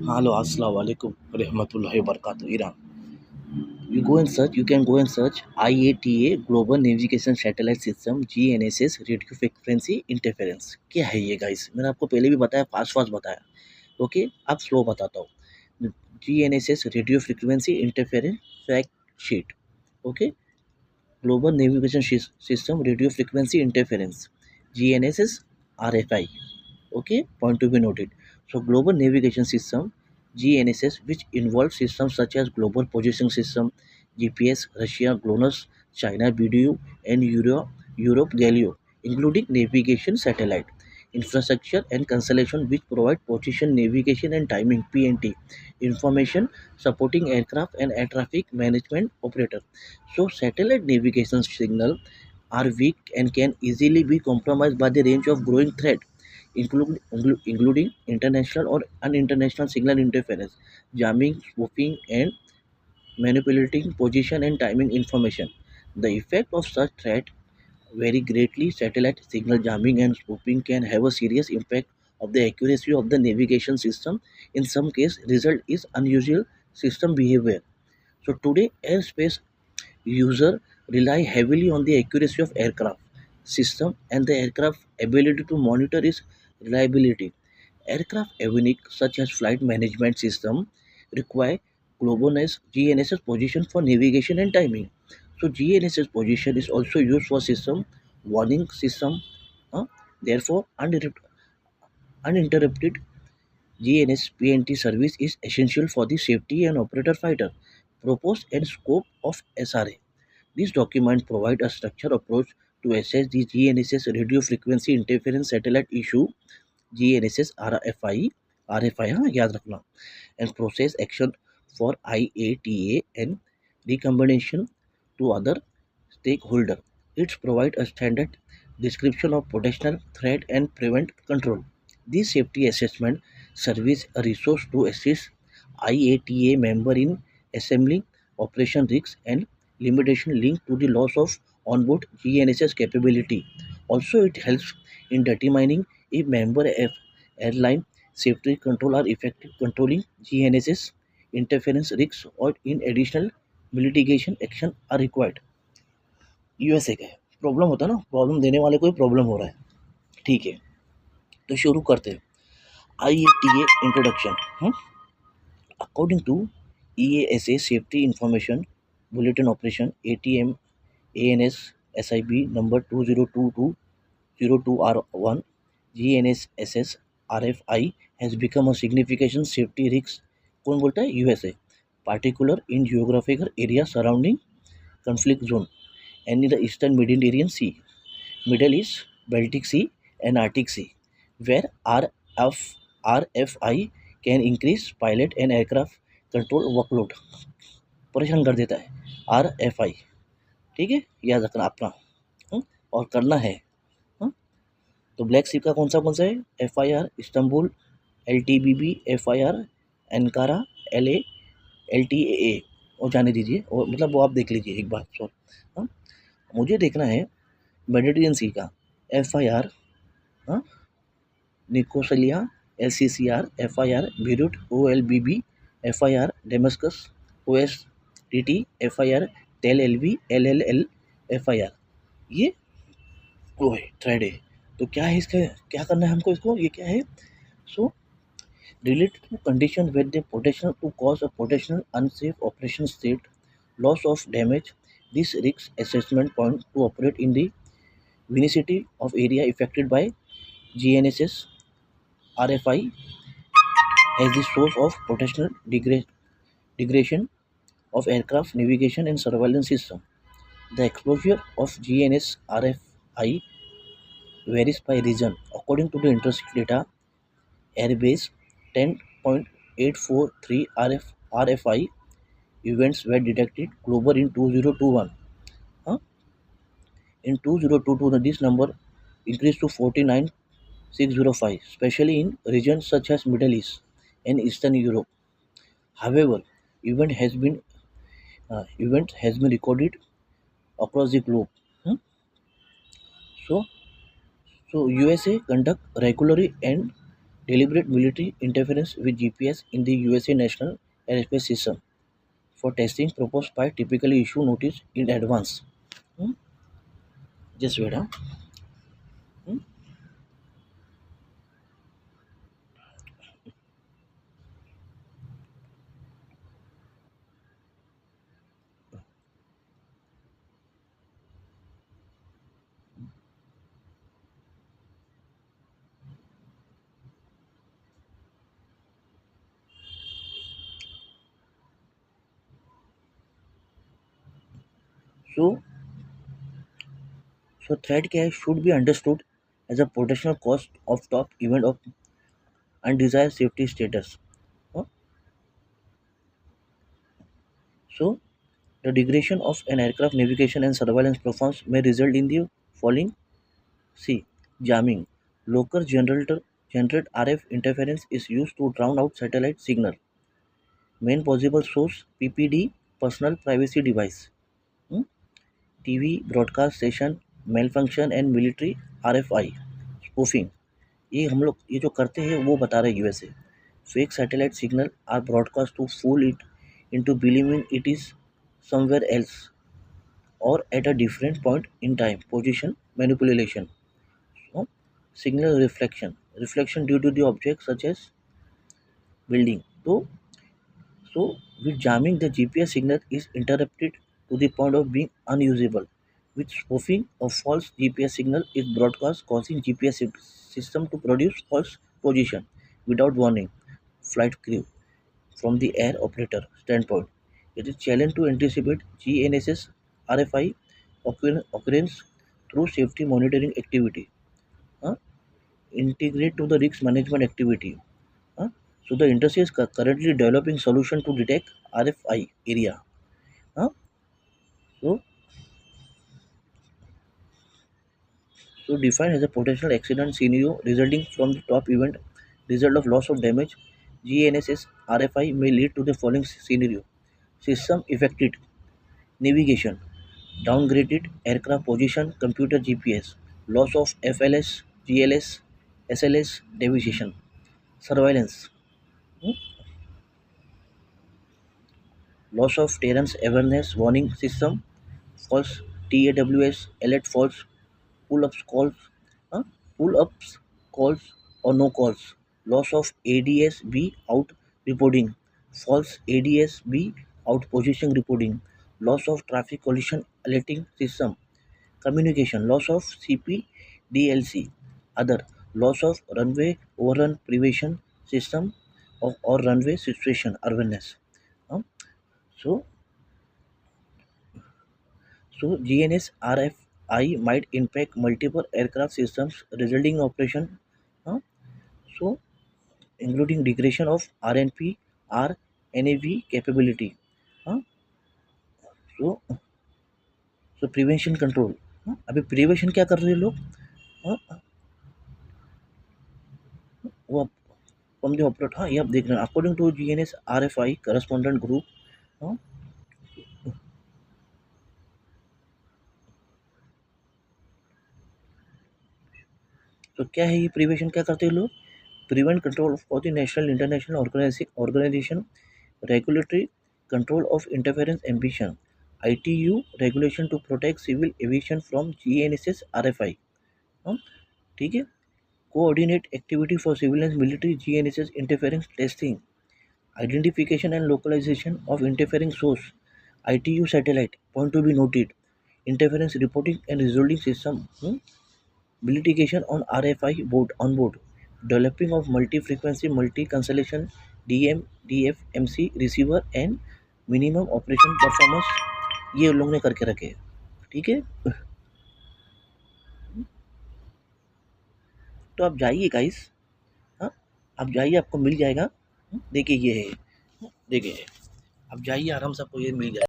Hello, assalamu alaikum, rahmatullahi wabarakatuh, Iran. You can go and search IATA Global Navigation Satellite System GNSS Radio Frequency Interference. क्या है ये guys? मैंने आपको पहले भी बताया, फास्ट बताया. ओके, अब स्लो बताता हूँ. GNSS Radio Frequency Interference Fact Sheet. Okay, Global Navigation System Radio Frequency Interference GNSS RFI. Okay, point to be noted. So global navigation system GNSS, which involves systems such as global positioning system, GPS, Russia GLONASS, China BDU, and Europe Galileo, including navigation satellite infrastructure and constellation which provide position navigation and timing PNT information supporting aircraft and air traffic management operator. So satellite navigation signal are weak and can easily be compromised by the range of growing threat, including international or uninternational signal interference, jamming, spoofing, and manipulating position and timing information. The effect of such threat vary greatly. Satellite signal jamming and spoofing can have a serious impact of the accuracy of the navigation system. In some cases, result is unusual system behavior. So today, airspace user rely heavily on the accuracy of aircraft system and the aircraft ability to monitor its reliability. Aircraft avionics such as flight management system require GLONASS GNSS position for navigation and timing. So GNSS position is also used for system warning system. Therefore, uninterrupted GNSS PNT service is essential for the safety and operator fighter. Purpose and scope of SRA. This document provides a structured approach to assess the GNSS radio frequency interference satellite issue GNSS RFI हाँ याद रखना and process action for IATA and recombination to other stakeholder. It provides a standard description of potential threat and prevent control. This safety assessment serves a resource to assist IATA member in assembling operation risks and limitation linked to the loss of onboard GNSS capability. Also, it helps in determining if member airline safety control are effective controlling GNSS interference risks or in additional mitigation action are required. USA का है. Problem होता है ना, problem देने वाले को ही problem हो रहा है. ठीक है, तो शुरू करते हैं. IATA introduction. According to EASA safety information bulletin operation ATM ANS SIB number 2022-02R1 GNSS RFI has become a significant safety risk. कौन बोलता है? USA. particular in geographical area surrounding conflict zone and in the eastern Mediterranean Sea, Middle East, Baltic Sea, and Arctic Sea, where RFI can increase pilot and aircraft control workload. परेशान कर देता है RFI. ठीक है, याद रखना अपना. और करना है. तो ब्लैक सी का कौन सा है? FIR Istanbul, LTBB, FIR एनकारा, LA, LTAA. और जाने दीजिए, और मतलब वो आप देख लीजिए एक बार. सॉरी, मुझे देखना है मेडिटेरियन सी का FIR Nicosia, LCCR, FIR Beirut, OLBB, FIR Damascus, OSTT, FIR Tel LV, LLL, FIR. ये वो है थ्रेड है. तो क्या है इसका, क्या करना है हमको इसको, ये क्या है? सो related to condition where the potential to cause a potential unsafe operation state, loss of damage. This risk assessment point to operate in the vicinity of area affected by GNSS RFI as the source of potential degradation of aircraft navigation and surveillance system. The exposure of GNSS RFI varies by region. According to the Interstate data, airbase 10.843 RFI events were detected globally in 2021. In 2022, this number increased to 49,605, especially in regions such as Middle East and Eastern Europe. However, event has been recorded across the globe. So USA conduct regularly and deliberate military interference with GPS in the USA National Airspace System. For testing purpose by typically issue notice in advance. Hmm? Just wait. Huh? Hmm? So, so threat care should be understood as a potential cost of top event of undesired safety status. Huh? So, the degradation of an aircraft navigation and surveillance performance may result in the following. C. Jamming. Local generate RF interference is used to drown out satellite signal. Main possible source PPD personal privacy device. Hmm? TV broadcast station malfunction and military RFI spoofing. ये जो करते हैं वो बता रहे USA. Fake satellite signal are broadcast to fool it into believing it is somewhere else or at a different point in time. Position manipulation. So, signal reflection due to the object such as building. So with jamming, the GPS signal is interrupted to the point of being unusable. With spoofing, a false GPS signal is broadcast, causing GPS system to produce false position without warning. Flight crew, from the air operator standpoint, it is challenged to anticipate GNSS RFI occurrence through safety monitoring activity. uh, Integrate to the risk management activity. uh, so the industry is currently developing solution to detect RFI area. uh, so so defined as a potential accident scenario resulting from the top event result of loss of damage. GNSS RFI may lead to the following scenario: system affected, navigation, downgraded aircraft position, computer GPS, loss of FLS, GLS, SLS, deviation, surveillance, hmm, loss of terrain awareness warning system, false TAWS, alert false, pull-ups calls, huh? Pull-ups calls or no calls, loss of ADS-B out reporting, false ADS-B out position reporting, loss of traffic collision alerting system, communication, loss of CPDLC, other, loss of runway overrun prevention system or runway situation awareness. Huh? So, so GNS RFI might impact multiple aircraft systems, resulting in operation. uh, so including degradation of RNP or NAV capability. uh, so so prevention control. अभी prevention क्या कर रहे हैं लोग? हाँ, वो from the operate. हाँ, ये आप देख रहे हैं according to GNS RFI correspondent group. तो क्या है ये प्रिवेशन, क्या करते हैं लोग? Prevent control of the national international organization regulatory control of interference ambition ITU regulation to protect civil aviation from GNSS RFI. हाँ, ठीक है. Coordinate activity for civil and military GNSS interference testing, identification and localization of interfering source, ITU satellite point to be noted, interference reporting and resolving system. Litigation on RFI board on board, developing of multi-frequency multi-constellation DMDF-MC receiver and minimum operation performance, ये उन लोगों ने करके रखे हैं. ठीक है, तो आप जाइए गाइस. हाँ, आप जाइए, आपको मिल जाएगा. देखिए ये है, देखिए आप जाइए आराम से, आपको ये मिल जाएगा.